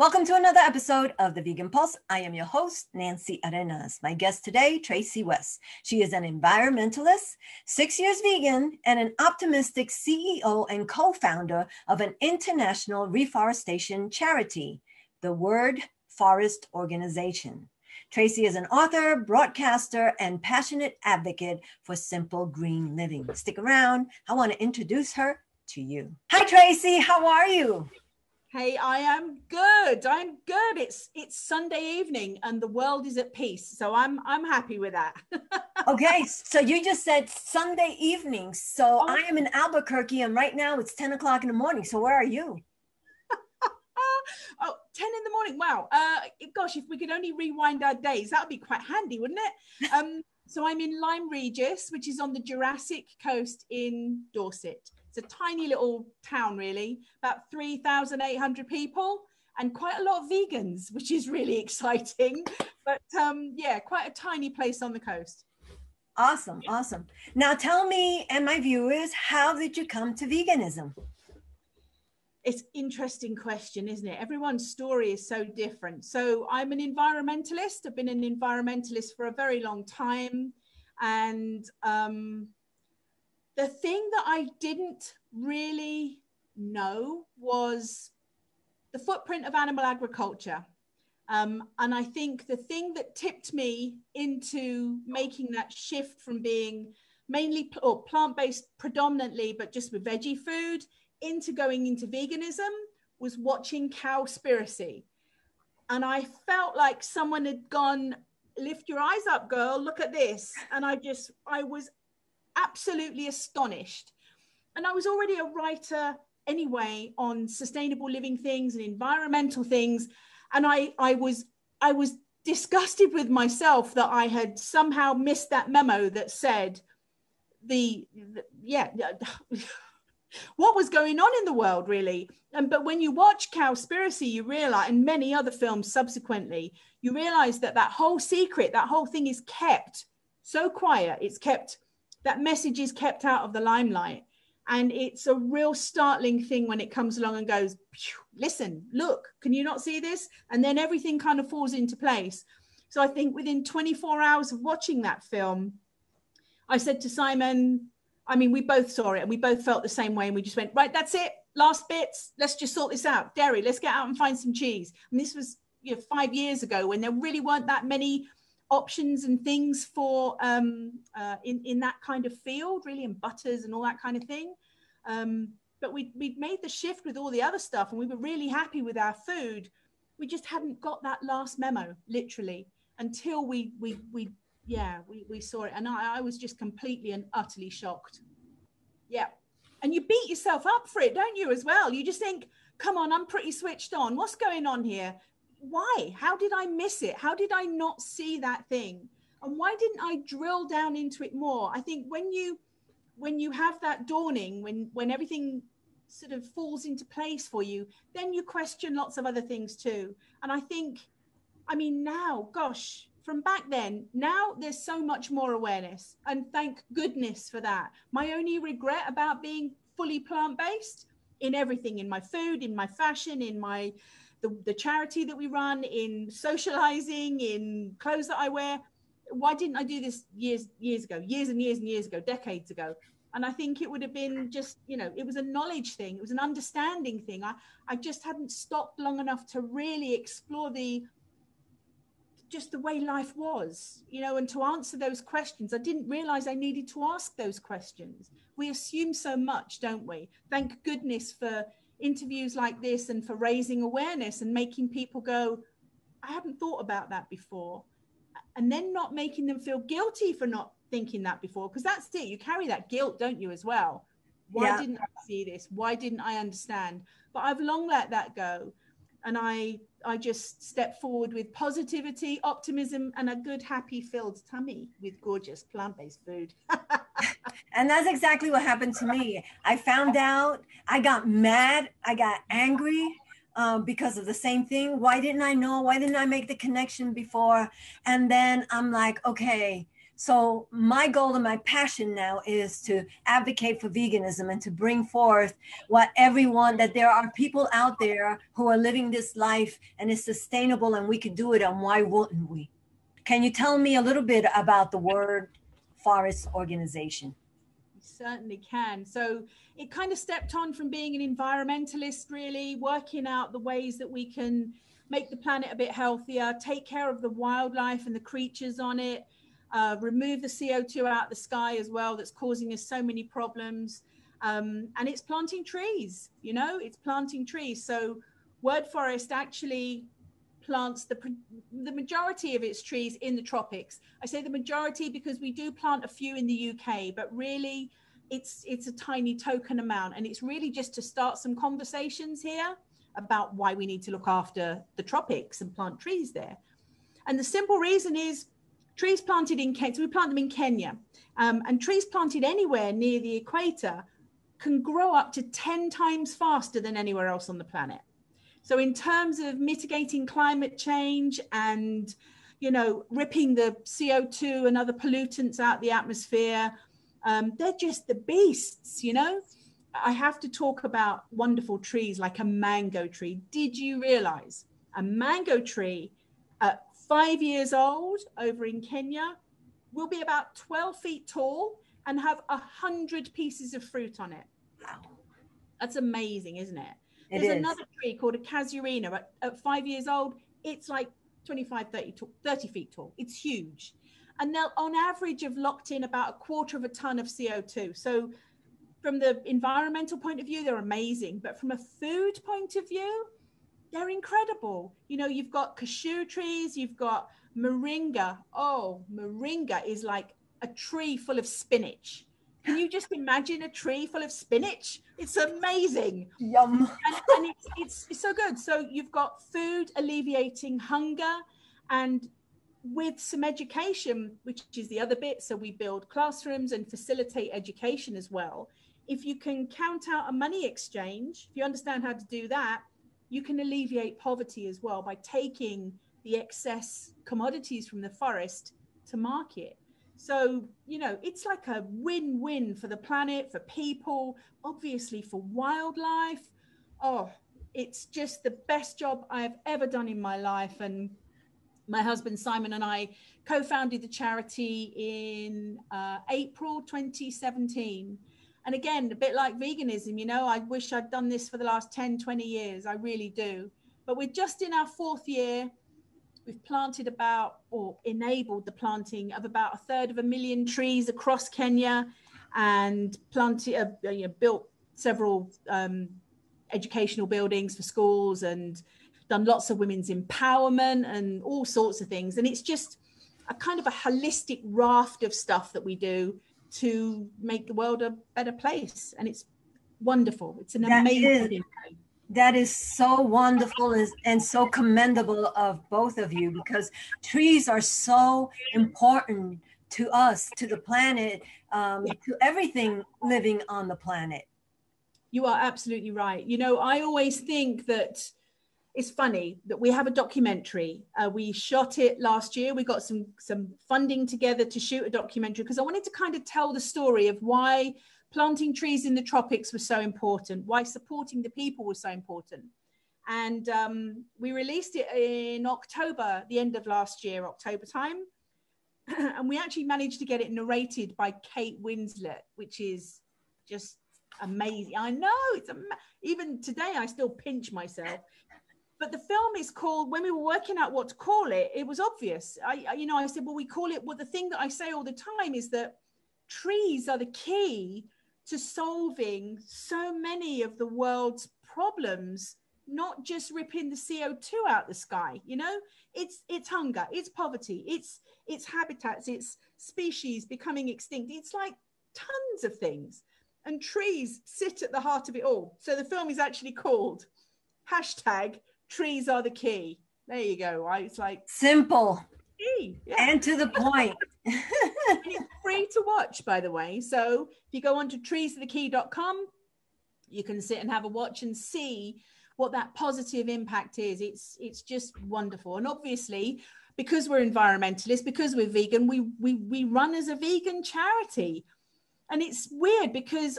Welcome to another episode of The Vegan Pulse. I am your host, Nancy Arenas. My guest today, Tracey West. She is an environmentalist, 6 years vegan, and an optimistic CEO and co-founder of an international reforestation charity, the Word Forest Organization. Tracey is an author, broadcaster, and passionate advocate for simple green living. Stick around. I want to introduce her to you. Hi, Tracey. How are you? Hey, I am good. I'm good. It's Sunday evening and the world is at peace. So I'm happy with that. Okay, so you just said Sunday evening. So I am in Albuquerque and right now it's 10 o'clock in the morning. So where are you? 10 in the morning. Wow. Gosh, if we could only rewind our days, that would be quite handy, wouldn't it? So I'm in Lyme Regis, which is on the Jurassic coast in Dorset. It's a tiny little town, really, about 3,800 people and quite a lot of vegans, which is really exciting. But yeah, quite a tiny place on the coast. Awesome, awesome. Now tell me and my viewers, how did you come to veganism? It's an interesting question, isn't it? Everyone's story is so different. So I'm an environmentalist. I've been an environmentalist for a very long time. And the thing that I didn't really know was the footprint of animal agriculture. And I think the thing that tipped me into making that shift from being mainly plant-based predominantly, but just with veggie food, into going into veganism was watching Cowspiracy. And I felt like someone had gone, lift your eyes up, girl, look at this. And I was absolutely astonished. And I was already a writer anyway on sustainable living things and environmental things. And I was disgusted with myself that I had somehow missed that memo that said what was going on in the world, really. But when you watch Cowspiracy, you realize, and many other films subsequently, you realize that whole secret, that whole thing is kept so quiet. It's kept, that message is kept out of the limelight. And it's a real startling thing when it comes along and goes, listen, look, can you not see this? And then everything kind of falls into place. So I think within 24 hours of watching that film, I said to Simon, I mean, we both saw it and we both felt the same way. And we just went, right, that's it. Last bits. Let's just sort this out. Dairy, let's get out and find some cheese. And this was 5 years ago when there really weren't that many options and things for in that kind of field, really, and butters and all that kind of thing. But we'd made the shift with all the other stuff and we were really happy with our food. We just hadn't got that last memo, literally, until we saw it. And I was just completely and utterly shocked. Yeah. And you beat yourself up for it, don't you, as well? You just think, come on, I'm pretty switched on. What's going on here? Why? How did I miss it? How did I not see that thing? And why didn't I drill down into it more? I think when you have that dawning, when everything sort of falls into place for you, then you question lots of other things too. And I think, I mean, now, gosh, from back then, now there's so much more awareness, and thank goodness for that. My only regret about being fully plant-based in everything, in my food, in my fashion, in the charity that we run, in socializing, in clothes that I wear. Why didn't I do this years and years ago, decades ago? And I think it would have been just, it was a knowledge thing. It was an understanding thing. I just hadn't stopped long enough to really explore just the way life was, and to answer those questions. I didn't realize I needed to ask those questions. We assume so much, don't we? Thank goodness for interviews like this and for raising awareness and making people go, I hadn't thought about that before. And then not making them feel guilty for not thinking that before, because that's it. You carry that guilt, don't you, as well? Why didn't I see this? Why didn't I understand? But I've long let that go. And I just step forward with positivity, optimism, and a good, happy filled tummy with gorgeous plant-based food. And that's exactly what happened to me. I found out, I got mad, I got angry because of the same thing. Why didn't I know? Why didn't I make the connection before? And then I'm like, okay, So my goal and my passion now is to advocate for veganism and to bring forth that there are people out there who are living this life and it's sustainable and we could do it, and why wouldn't we? Can you tell me a little bit about the Word Forest organization? You certainly can. So it kind of stepped on from being an environmentalist, really working out the ways that we can make the planet a bit healthier, take care of the wildlife and the creatures on it, remove the CO2 out of the sky as well that's causing us so many problems. And it's planting trees, it's planting trees. So Word Forest actually plants the majority of its trees in the tropics. I say the majority because we do plant a few in the UK, but really it's a tiny token amount. And it's really just to start some conversations here about why we need to look after the tropics and plant trees there. And the simple reason is trees planted in Kenya, so we plant them in Kenya, and trees planted anywhere near the equator can grow up to 10 times faster than anywhere else on the planet. So in terms of mitigating climate change and, ripping the CO2 and other pollutants out the atmosphere, they're just the beasts, I have to talk about wonderful trees like a mango tree. Did you realize a mango tree at 5 years old over in Kenya will be about 12 feet tall and have 100 pieces of fruit on it? Wow. That's amazing, isn't it? There's another tree called a casuarina at 5 years old. It's like 25, 30 feet tall. It's huge. And they'll, on average, have locked in about 1/4 of a ton of CO2. So from the environmental point of view, they're amazing. But from a food point of view, they're incredible. You've got cashew trees, you've got moringa. Oh, moringa is like a tree full of spinach. Can you just imagine a tree full of spinach? It's amazing. Yum. And it's so good. So you've got food alleviating hunger, and with some education, which is the other bit. So we build classrooms and facilitate education as well. If you can count out a money exchange, if you understand how to do that, you can alleviate poverty as well by taking the excess commodities from the forest to market. So, it's like a win-win for the planet, for people, obviously for wildlife. Oh, it's just the best job I've ever done in my life. And my husband, Simon, and I co-founded the charity in April 2017. And again, a bit like veganism, I wish I'd done this for the last 10, 20 years. I really do. But we're just in our 4th year. We've planted enabled the planting of about 1/3 of a million trees across Kenya, and built several educational buildings for schools, and done lots of women's empowerment and all sorts of things. And it's just a kind of a holistic raft of stuff that we do to make the world a better place. And it's wonderful. It's an amazing thing. That is so wonderful and so commendable of both of you, because trees are so important to us, to the planet, to everything living on the planet. You are absolutely right. I always think that it's funny that we have a documentary. We shot it last year. We got some funding together to shoot a documentary because I wanted to kind of tell the story of why planting trees in the tropics was so important, why supporting the people was so important. And we released it in October, the end of last year, October time. And we actually managed to get it narrated by Kate Winslet, which is just amazing. I know, even today I still pinch myself. But the film is called, when we were working out what to call it, it was obvious. I said, well, we call it, the thing that I say all the time is that trees are the key to solving so many of the world's problems, not just ripping the CO2 out the sky. It's hunger, it's poverty, it's habitats, it's species becoming extinct. It's like tons of things. And trees sit at the heart of it all. So the film is actually called #Trees Are the Key. There you go. Right? It's like simple. Yeah. And to the point. And it's free to watch, by the way. So if you go on to treesarethekey.com, you can sit and have a watch and see what that positive impact is. It's just wonderful. And obviously, because we're environmentalists, because we're vegan, we run as a vegan charity. And it's weird because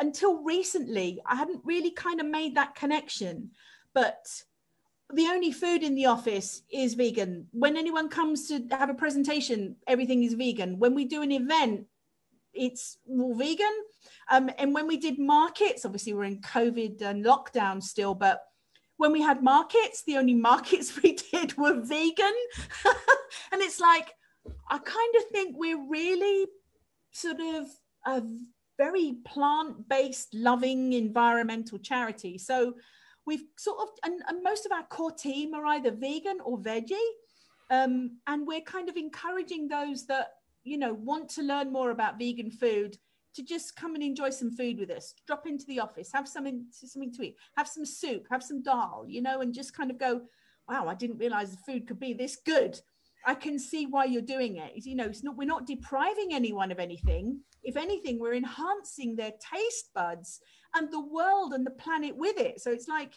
until recently, I hadn't really kind of made that connection. But the only food in the office is vegan. When anyone comes to have a presentation, everything is vegan. When we do an event, it's all vegan. And when we did markets, obviously we're in COVID and lockdown still, but when we had markets, the only markets we did were vegan. And it's like, I kind of think we're really sort of a very plant-based, loving, environmental charity. So we've sort of, and most of our core team are either vegan or veggie. And we're kind of encouraging those that, you know, want to learn more about vegan food to just come and enjoy some food with us, drop into the office, have something to eat, have some soup, have some dal, you know, and just kind of go, wow, I didn't realize the food could be this good. I can see why you're doing it. You know, we're not depriving anyone of anything. If anything, we're enhancing their taste buds and the world and the planet with it. So it's like,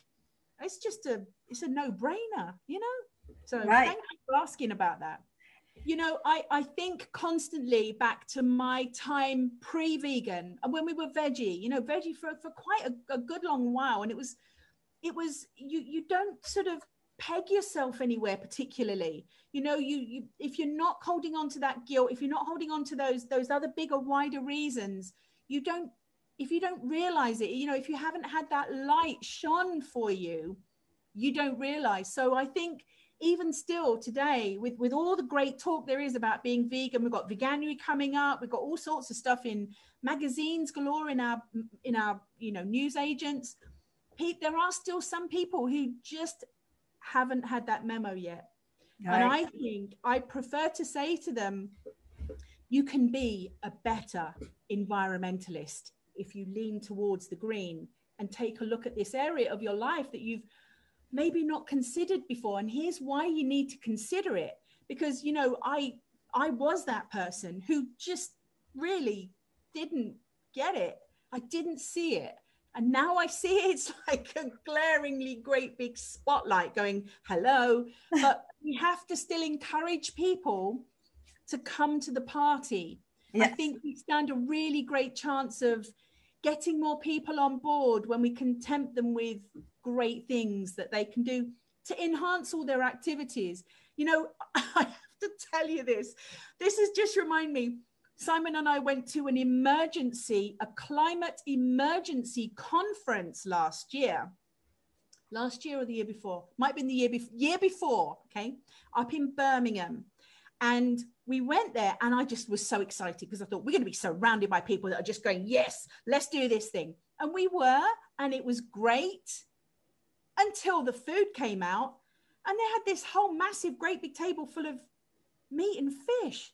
it's a no-brainer, you know? So right. Thank you for asking about that. You know, I think constantly back to my time pre-vegan and when we were veggie, you know, veggie for quite a good long while. And it was, you don't sort of peg yourself anywhere particularly. You know, you if you're not holding on to that guilt, if you're not holding on to those other bigger, wider reasons, if you don't realize it, you know, if you haven't had that light shone for you, you don't realize. So I think even still today, with all the great talk there is about being vegan, we've got Veganuary coming up, we've got all sorts of stuff in magazines galore, in our you know, news agents. There are still some people who just haven't had that memo yet. Right. And I think I prefer to say to them, you can be a better environmentalist if you lean towards the green and take a look at this area of your life that you've maybe not considered before. And here's why you need to consider it. Because, you know, I was that person who just really didn't get it. I didn't see it. And now I see it. It's like a glaringly great big spotlight going, hello. But we have to still encourage people to come to the party. Yes. I think we stand a really great chance of getting more people on board when we can tempt them with great things that they can do to enhance all their activities. You know, I have to tell you this. This has just reminded me, Simon and I went to a climate emergency conference last year or the year before, might have been the year before, okay, up in Birmingham. And we went there and I just was so excited because I thought we're going to be surrounded by people that are just going, yes, let's do this thing. And we were, and it was great until the food came out and they had this whole massive, great big table full of meat and fish.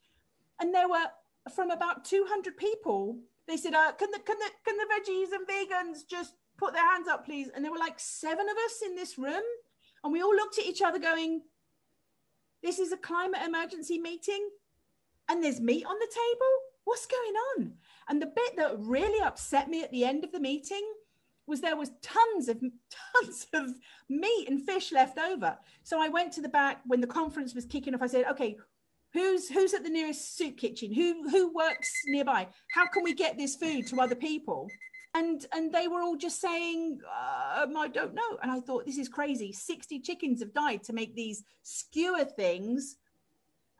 And there were, from about 200 people, they said, can the veggies and vegans just put their hands up, please? And there were like 7 of us in this room. And we all looked at each other going, this is a climate emergency meeting and there's meat on the table? What's going on? And the bit that really upset me at the end of the meeting was there was tons of meat and fish left over. So I went to the back when the conference was kicking off. I said, okay, who's at the nearest soup kitchen? Who works nearby? How can we get this food to other people? And they were all just saying, I don't know. And I thought, this is crazy. 60 chickens have died to make these skewer things.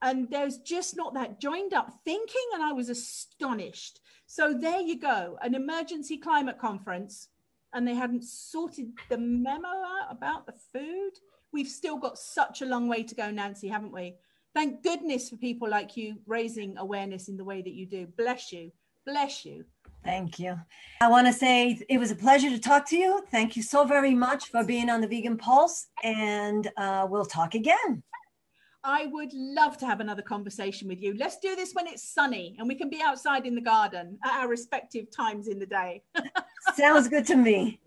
And there's just not that joined up thinking. And I was astonished. So there you go, an emergency climate conference. And they hadn't sorted the memo out about the food. We've still got such a long way to go, Nancy, haven't we? Thank goodness for people like you raising awareness in the way that you do. Bless you. Bless you. Thank you. I want to say it was a pleasure to talk to you. Thank you so very much for being on the Vegan Pulse, and we'll talk again. I would love to have another conversation with you. Let's do this when it's sunny and we can be outside in the garden at our respective times in the day. Sounds good to me.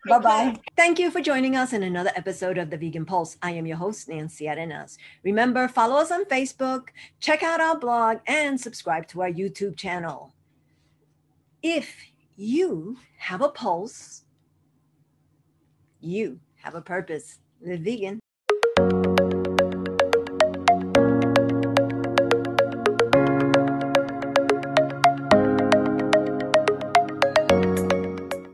Bye-bye. Thank you for joining us in another episode of the Vegan Pulse. I am your host, Nancy Arenas. Remember, follow us on Facebook, check out our blog, and subscribe to our YouTube channel. If you have a pulse, you have a purpose. Live vegan.